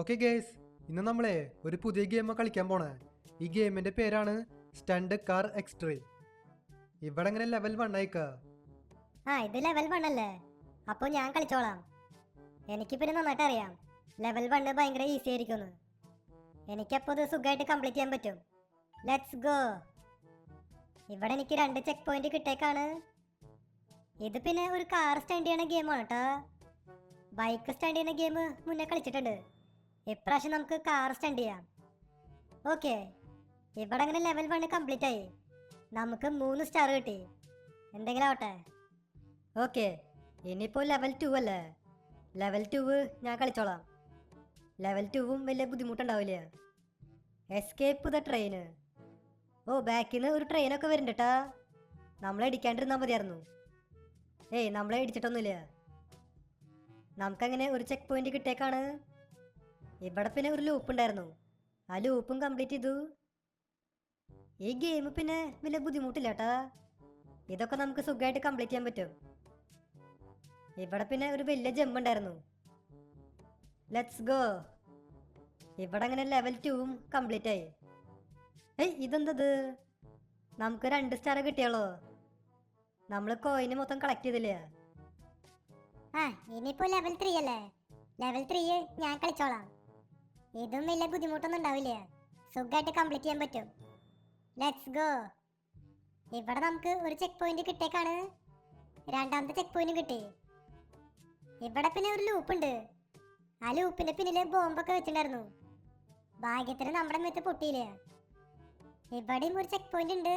Okay guys, ഇന്ന് നമ്മളെ ഒരു പുതിയ ഗെയിം കളിക്കാൻ പോണേ. ഈ ഗെയിമിന്റെ പേരാണ് സ്റ്റണ്ട് കാർ എക്സ്ട്രീം. ഇവിടെ ഇങ്ങനെ ലെവൽ 1 ആയിക്ക. ഇത് ലെവൽ 1 അല്ലേ? അപ്പോൾ ഞാൻ കളിച്ചോളാം. എനിക്ക് പിന്നെ നന്നായിട്ട് അറിയാം ലെവൽ 1 ഭയങ്കര ഈസി ആയിരിക്കുമെന്ന്. എനിക്കപ്പോൾ ഇത് സുഖമായിട്ട് കംപ്ലീറ്റ് ചെയ്യാൻ പറ്റും. Let's go. ഇവിടെ എനിക്ക് 2 ചെക്ക് പോയിന്റ് കിട്ടേക്കാണ്. ഇത് പിന്നെ ഒരു കാർ സ്റ്റാൻഡ് ചെയ്യണ ഗെയിമാണ് കേട്ടോ. ബൈക്ക് സ്റ്റാൻഡ് ചെയ്യുന്ന ഗെയിം മുന്നേ കളിച്ചിട്ടുണ്ട്. ഇപ്രാവശ്യം നമുക്ക് കാർ സ്റ്റാൻഡ് ചെയ്യാം. ഓക്കെ, ഇവിടെ അങ്ങനെ ലെവൽ 1 കംപ്ലീറ്റ് ആയി. നമുക്ക് 3 സ്റ്റാർ കിട്ടി. എന്തെങ്കിലും ആവട്ടെ. ഓക്കെ, ഇനിയിപ്പോൾ ലെവൽ 2 അല്ലേ? ലെവൽ 2 ഞാൻ കളിച്ചോളാം. ലെവൽ 2 വലിയ ബുദ്ധിമുട്ടുണ്ടാവില്ല. Escape the train. ഓ, ബാക്കിൽ നിന്ന് ഒരു ട്രെയിനൊക്കെ വരുന്നുണ്ട് കേട്ടാ. നമ്മളെ ഇടിക്കാണ്ടിരുന്നാൽ മതിയായിരുന്നു. ഏയ്, നമ്മളെ ഇടിച്ചിട്ടൊന്നുമില്ല. നമുക്കങ്ങനെ ഒരു ചെക്ക് പോയിന്റ് കിട്ടിയേക്കാണ്. ഇവിടെ പിന്നെ ഒരു ലൂപ്പ് ഉണ്ടായിരുന്നു. ആ ലൂപ്പും കംപ്ലീറ്റ് ചെയ്തു. ഈ ഗെയിം പിന്നെ വലിയ ബുദ്ധിമുട്ടില്ല കേട്ടാ. ഇതൊക്കെ നമുക്ക് സുഖമായിട്ട് കംപ്ലീറ്റ് ചെയ്യാൻ പറ്റും. ഇവിടെ പിന്നെ ഒരു വലിയ ജമ്പ് ഉണ്ടായിരുന്നു. Let's go. ഇവിടെ അങ്ങനെ ലെവൽ 2 കംപ്ലീറ്റ് ആയി. ഏയ്, ഇതെന്തത്? നമുക്ക് 2 സ്റ്റാർ കിട്ടിയോളൂ. നമ്മൾ കോയിന് മൊത്തം കളക്ട് ചെയ്തില്ല. ഇനിയിപ്പോ ലെവൽ 3 അല്ലേ? ലെവൽ 3 ഞാൻ കളിച്ചോളാം. ഇതും വലിയ ബുദ്ധിമുട്ടൊന്നും ഉണ്ടാവില്ല. സുഖമായിട്ട് കംപ്ലീറ്റ് ചെയ്യാൻ പറ്റും. Let's go. ഇവിടെ നമുക്ക് ഒരു ചെക്ക് പോയിന്റ് കിട്ടേക്കാണ്. രണ്ടാമത്തെ ചെക്ക് പോയിന്റ് കിട്ടി. ഇവിടെ പിന്നെ ഒരു ലൂപ്പ് ഉണ്ട്. ആ ലൂപ്പിന്റെ പിന്നില് ബോംബൊക്കെ വെച്ചിട്ടുണ്ടായിരുന്നു. ഭാഗ്യത്തിന് നമ്മുടെ മേത്ത് പൊട്ടിയില്ല. ഇവിടെയും ഒരു ചെക്ക് പോയിന്റ് ഉണ്ട്.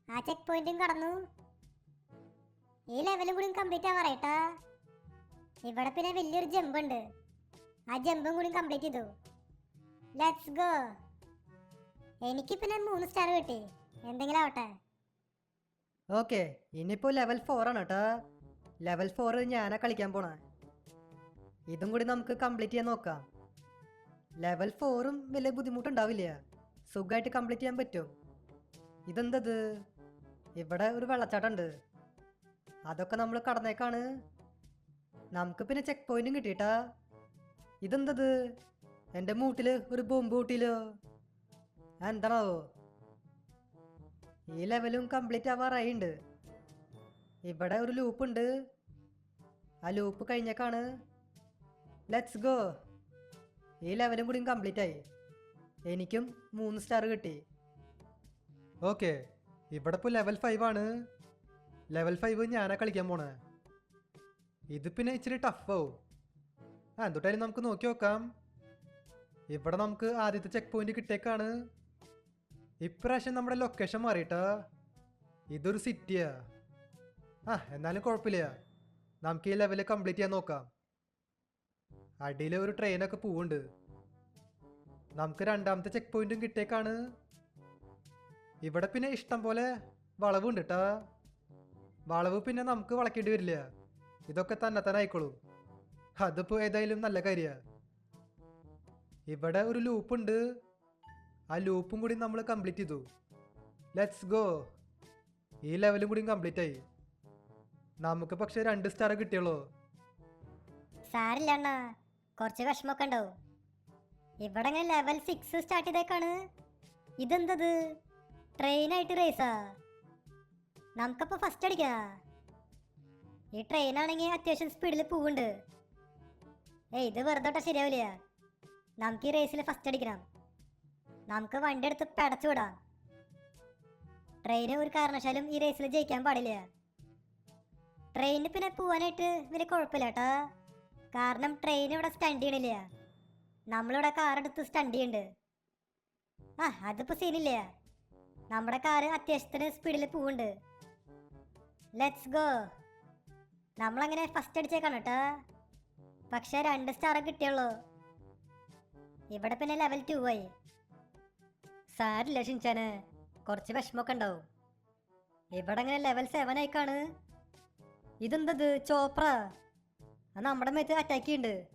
ആ ചെക്ക് പോയിന്റും കടന്നു. ഈ ലെവലും കൂടി കംപ്ലീറ്റ് ആവാറായിട്ടാ. ഇവിടെ പിന്നെ വലിയൊരു ജമ്പ് ഉണ്ട്. ആ ജമ്പും കൂടി കംപ്ലീറ്റ് ചെയ്തു. Let's go. എനിക്ക് പിന്നെ 3 സ്റ്റാർ കിട്ടി. എന്തെങ്കിലും ആവട്ടെ. ഓക്കെ, ഇനിയിപ്പോൾ ലെവൽ 4 ആണ് കേട്ടോ. ലെവൽ 4 ഞാനാ കളിക്കാൻ പോണേ. ഇതും കൂടി നമുക്ക് കംപ്ലീറ്റ് ചെയ്യാൻ നോക്കാം. ലെവൽ 4 വലിയ ബുദ്ധിമുട്ടുണ്ടാവില്ല. സുഖമായിട്ട് കംപ്ലീറ്റ് ചെയ്യാൻ പറ്റും. ഇതെന്തത്? ഇവിടെ ഒരു വെള്ളച്ചാട്ടം ഉണ്ട്. അതൊക്കെ നമ്മൾ കടന്നേക്കാണ്. നമുക്ക് പിന്നെ ചെക്ക് പോയിന്റും കിട്ടിയിട്ടാ. ഇതെന്തത്? എൻ്റെ മൂട്ടിൽ ഒരു ബോംബ് കൂട്ടിയില്ലോ. എന്താണാവോ? ഈ ലെവലും കംപ്ലീറ്റ് ആവാറായിണ്ട്. ഇവിടെ ഒരു ലൂപ്പ് ഉണ്ട്. ആ ലൂപ്പ് കഴിഞ്ഞേക്കാണ്. Let's go. ഈ ലെവലും കൂടി കംപ്ലീറ്റ് ആയി. എനിക്കും 3 സ്റ്റാർ കിട്ടി. ഓക്കെ, ഇവിടെ ഇപ്പോൾ ലെവൽ 5 ആണ്. ലെവൽ 5 ഞാനാ കളിക്കാൻ പോണേ. ഇത് പിന്നെ ഇച്ചിരി ടഫാവും. എന്തൊട്ടായാലും നമുക്ക് നോക്കി നോക്കാം. ഇവിടെ നമുക്ക് ആദ്യത്തെ ചെക്ക് പോയിന്റ് കിട്ടിയേക്കാണ്. ഇപ്രാവശ്യം നമ്മുടെ ലൊക്കേഷൻ മാറിയിട്ടാ. ഇതൊരു സിറ്റിയാ. എന്നാലും കുഴപ്പമില്ല. നമുക്ക് ഈ ലെവല് കംപ്ലീറ്റ് ചെയ്യാൻ നോക്കാം. അടിയിൽ ഒരു ട്രെയിനൊക്കെ പോവുണ്ട്. നമുക്ക് രണ്ടാമത്തെ ചെക്ക് പോയിന്റും കിട്ടിയേക്കാണ്. ഇവിടെ പിന്നെ ഇഷ്ടം പോലെ വളവുണ്ട് കേട്ടാ. വളവ് പിന്നെ നമുക്ക് വളയ്ക്കേണ്ടി വരില്ല. ഇതൊക്കെ തന്നെ ആയിക്കോളൂ. അതിപ്പോൾ ഏതായാലും നല്ല കാര്യമാണ്. ഇവിടെ ഒരു ലൂപ്പ് ഉണ്ട്. ആ ലൂപ്പും കൂടി നമ്മൾ കംപ്ലീറ്റ് ചെയ്തു. Let's go. ഈ ലെവലും കൂടി കംപ്ലീറ്റ് ആയി. നമുക്ക് പക്ഷെ 2 സ്റ്റാർ കിട്ടിയുള്ളൂ. സാരില്ല അണ്ണാ, കുറച്ച് വിഷമമൊക്കെ ഉണ്ടാവും. ഇവിടെ അങ്ങനെ ലെവൽ 6 സ്റ്റാർട്ട് ചെയ്തേക്കാണ്. ഇതെന്തത്? ട്രെയിനായിട്ട് റേസാ. നമുക്കപ്പോൾ ഫസ്റ്റ് അടിക്കാം. ഈ ട്രെയിനാണെങ്കിൽ അത്യാവശ്യം സ്പീഡിൽ പോവുണ്ട്. ഇത് വെറുതെ ശരിയാവില്ല. നമുക്ക് ഈ റേസിൽ ഫസ്റ്റ് അടിക്കണം. നമുക്ക് വണ്ടി എടുത്ത് പടച്ചു വിടാം. ട്രെയിന് ഒരു കാരണവശാലും ഈ റേസിൽ ജയിക്കാൻ പാടില്ല. ട്രെയിനിന് പിന്നെ പോവാനായിട്ട് വലിയ കുഴപ്പമില്ല കേട്ടാ. കാരണം ട്രെയിൻ ഇവിടെ സ്റ്റണ്ട് ചെയ്യണില്ല. നമ്മളിവിടെ കാർ എടുത്ത് സ്റ്റണ്ട് ചെയ്യുന്നുണ്ട്. അതിപ്പോൾ സീനില്ല. നമ്മുടെ കാറ് അത്യാവശ്യത്തിന് സ്പീഡിൽ പോവുണ്ട്. Let's go. നമ്മളങ്ങനെ ഫസ്റ്റ് അടിച്ചേക്കാണ് കേട്ടോ. പക്ഷെ 2 സ്റ്റാർ കിട്ടിയുള്ളൂ. ഇവിടെ പിന്നെ ലെവൽ 2 ആയി. സാരില്ല ഷിൻചാനെ, കുറച്ച് വിഷമമൊക്കെ ഉണ്ടാവും. ഇവിടെ അങ്ങനെ ലെവൽ 7 ആയിക്കാണ്. ഇതെന്തത്? ചോപ്ര. അത് നമ്മുടെ മേത്ത് അറ്റാക്ക് ചെയ്യുന്നുണ്ട്.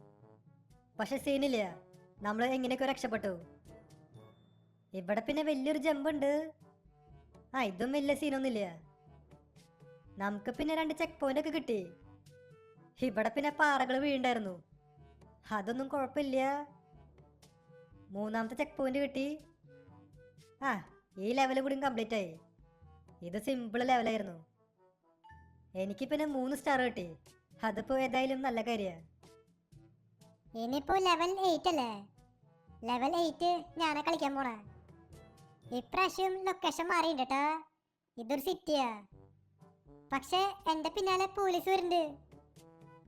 പക്ഷെ സീനില്ല. നമ്മൾ എങ്ങനെയൊക്കെ രക്ഷപ്പെട്ടു. ഇവിടെ പിന്നെ വലിയൊരു ജമ്പ് ഉണ്ട്. ഇതും വലിയ സീനൊന്നുമില്ല. നമുക്ക് പിന്നെ 2 ചെക്ക് പോയിന്റ് ഒക്കെ കിട്ടി. ഇവിടെ പിന്നെ പാറകൾ വീണ്ടായിരുന്നു. അതൊന്നും കുഴപ്പമില്ല. മൂന്നാമത്തെ ചെക്ക് പോയിന്റ് കിട്ടി. ആ, ഈ ലെവൽ കൂടി കംപ്ലീറ്റ് ആയി. ഇത് സിമ്പിൾ ലെവലായിരുന്നു. എനിക്ക് പിന്നെ 3 സ്റ്റാർ കിട്ടി. അതിപ്പോ ഏതായാലും നല്ല കാര്യമാണ്. ഇനിയിപ്പോ ലെവൽ 8 അല്ലേ? ലെവൽ 8 ഞാനാ കളിക്കാൻ പോണേ. ഇപ്രാവശ്യം ലൊക്കേഷൻ മാറിയിട്ടുണ്ട് കേട്ടാ. ഇതൊരു സിറ്റിയാ. പക്ഷെ എന്റെ പിന്നാലെ പോലീസ് വരുന്നുണ്ട്.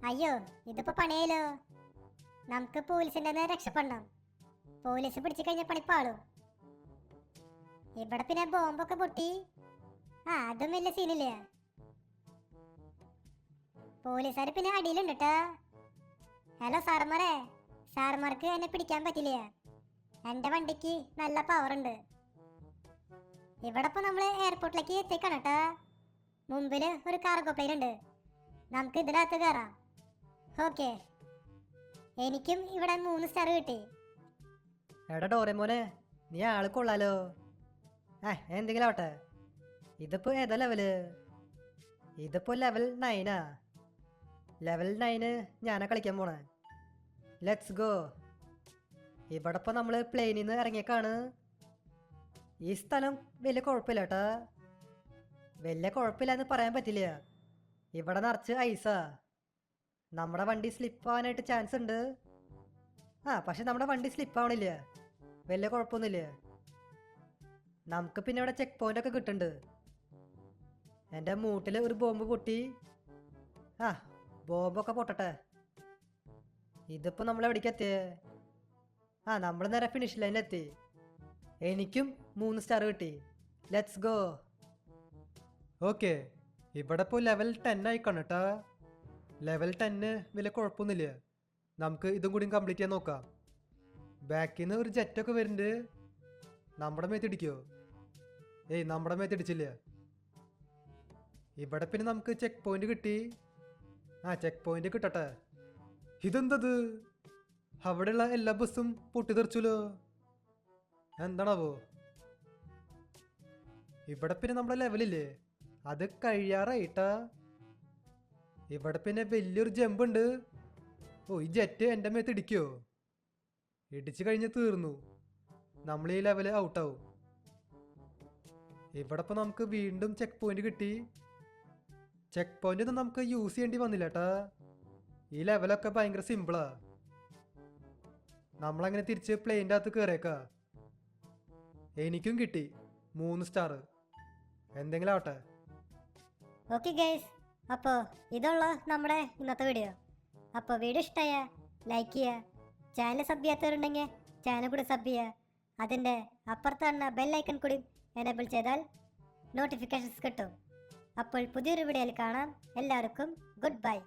അയ്യോ, ഇതിപ്പോ പണിയാലോ. നമുക്ക് പോലീസിന്റെ രക്ഷപ്പെടണം. പോലീസ് പിടിച്ചു കഴിഞ്ഞ പണിപ്പാളും. ഇവിടെ പിന്നെ ബോംബൊക്കെ പൊട്ടി. ആ, അതും വലിയ സീനില്ല. പോലീസുകാർ പിന്നെ അടിയിലുണ്ട് കേട്ടാ. ഹലോ സാറന്മാരെ, സാറന്മാർക്ക് എന്നെ പിടിക്കാൻ പറ്റില്ല. എന്റെ വണ്ടിക്ക് നല്ല പവർ ഉണ്ട്. ഇവിടെ ഇപ്പൊ നമ്മള് എയർപോർട്ടിലേക്ക് എത്തിക്കണം കേട്ടാ. മുമ്പില് ഒരു കാർഗോ പ്ലെയിൻ ഉണ്ട്. നമുക്ക് ഇതിനകത്ത് കയറാം. ഓക്കെ, എനിക്കും ഇവിടെ 3 സ്റ്റാർ കിട്ടി. എടാ ഡോറേമോനെ, നീ ആള് കൊള്ളാലോ. എന്തെങ്കിലും ആവട്ടെ. ഇതിപ്പോ ഏതാ ലെവല്? ഇതിപ്പോ ലെവൽ 9ആ. ലെവൽ 9 ഞാനാ കളിക്കാൻ പോണേ. Let's go. ഇവിടെ ഇപ്പൊ നമ്മള് പ്ലെയിനിൽ നിന്ന് ഇറങ്ങിയേക്കാണ്. ഈ സ്ഥലം വലിയ കുഴപ്പമില്ല കേട്ടാ. വലിയ കുഴപ്പമില്ല എന്ന് പറയാൻ പറ്റില്ല. ഇവിടെ നിറച്ച് ഐസാ. നമ്മുടെ വണ്ടി സ്ലിപ്പ് ആവാനായിട്ട് ചാൻസ് ഉണ്ട്. പക്ഷെ നമ്മുടെ വണ്ടി സ്ലിപ്പ് ആവണില്ല. വലിയ കുഴപ്പമൊന്നുമില്ല. നമുക്ക് പിന്നെ ഇവിടെ ചെക്ക് പോയിന്റ് ഒക്കെ കിട്ടുന്നുണ്ട്. എൻ്റെ മൂട്ടിൽ ഒരു ബോംബ് പൊട്ടി. ബോംബൊക്കെ പൊട്ടട്ടെ. ഇതിപ്പോൾ നമ്മൾ എവിടേക്ക് എത്തിയേ? നമ്മൾ നേരെ ഫിനിഷ് ലൈനിലെത്തി. എനിക്കും 3 സ്റ്റാർ കിട്ടി. Let's go. ഓക്കെ, ഇവിടെ ഇപ്പോൾ ലെവൽ 10 ആയിക്കാണ് കേട്ടാ. ലെവൽ 10 വലിയ കുഴപ്പമൊന്നുമില്ല. നമുക്ക് ഇതും കൂടി കംപ്ലീറ്റ് ചെയ്യാൻ നോക്കാം. ബാക്കിൽ നിന്ന് ഒരു ജെറ്റൊക്കെ വരുന്നുണ്ട്. നമ്മുടെ മേത്തിടിക്കോ? നമ്മുടെ മേത്തിടിച്ചില്ല. ഇവിടെ പിന്നെ നമുക്ക് ചെക്ക് പോയിന്റ് കിട്ടി. ചെക്ക് പോയിന്റ് കിട്ടട്ടെ. ഇതെന്തത്? അവിടെയുള്ള എല്ലാ ബസ്സും പൊട്ടിത്തെറിച്ചല്ലോ. എന്താണാവോ? ഇവിടെ പിന്നെ നമ്മുടെ ലെവലില്ലേ, അത് കഴിയാറായിട്ടാ. ഇവിടെ പിന്നെ വലിയൊരു ജമ്പ് ഉണ്ട്. ഈ ജെറ്റ് എൻ്റെ മേത്ത് ഇടിക്കോ? ഇടിച്ചു കഴിഞ്ഞ് തീർന്നു. നമ്മൾ ഈ ലെവല് ഔട്ടാവും. ഇവിടെ ഇപ്പോൾ നമുക്ക് വീണ്ടും ചെക്ക് പോയിന്റ് കിട്ടി. ചെക്ക് പോയിന്റ് ഒന്നും നമുക്ക് യൂസ് ചെയ്യേണ്ടി വന്നില്ല കേട്ടാ. ഈ ലെവലൊക്കെ ഭയങ്കര സിമ്പിളാ. നമ്മളങ്ങനെ തിരിച്ച് പ്ലെയിൻ്റെ അകത്ത് കയറിയേക്കാ. എനിക്കും കിട്ടി 3 സ്റ്റാർ. എന്തെങ്കിലും ആവട്ടെ. ഓക്കെ ഗൈസ്, അപ്പോൾ ഇതുള്ള നമ്മുടെ ഇന്നത്തെ വീഡിയോ. അപ്പോൾ വീഡിയോ ഇഷ്ടമായ ലൈക്ക് ചെയ്യുക. ചാനൽ സബ് ചെയ്യാത്തവരുണ്ടെങ്കിൽ ചാനൽ കൂടി സബ് ചെയ്യുക. അതിൻ്റെ അപ്പുറത്ത് തന്നെ ബെല്ലൈക്കൺ കൂടി എനേബിൾ ചെയ്താൽ നോട്ടിഫിക്കേഷൻസ് കിട്ടും. അപ്പോൾ പുതിയൊരു വീഡിയോയിൽ കാണാം. എല്ലാവർക്കും ഗുഡ് ബൈ.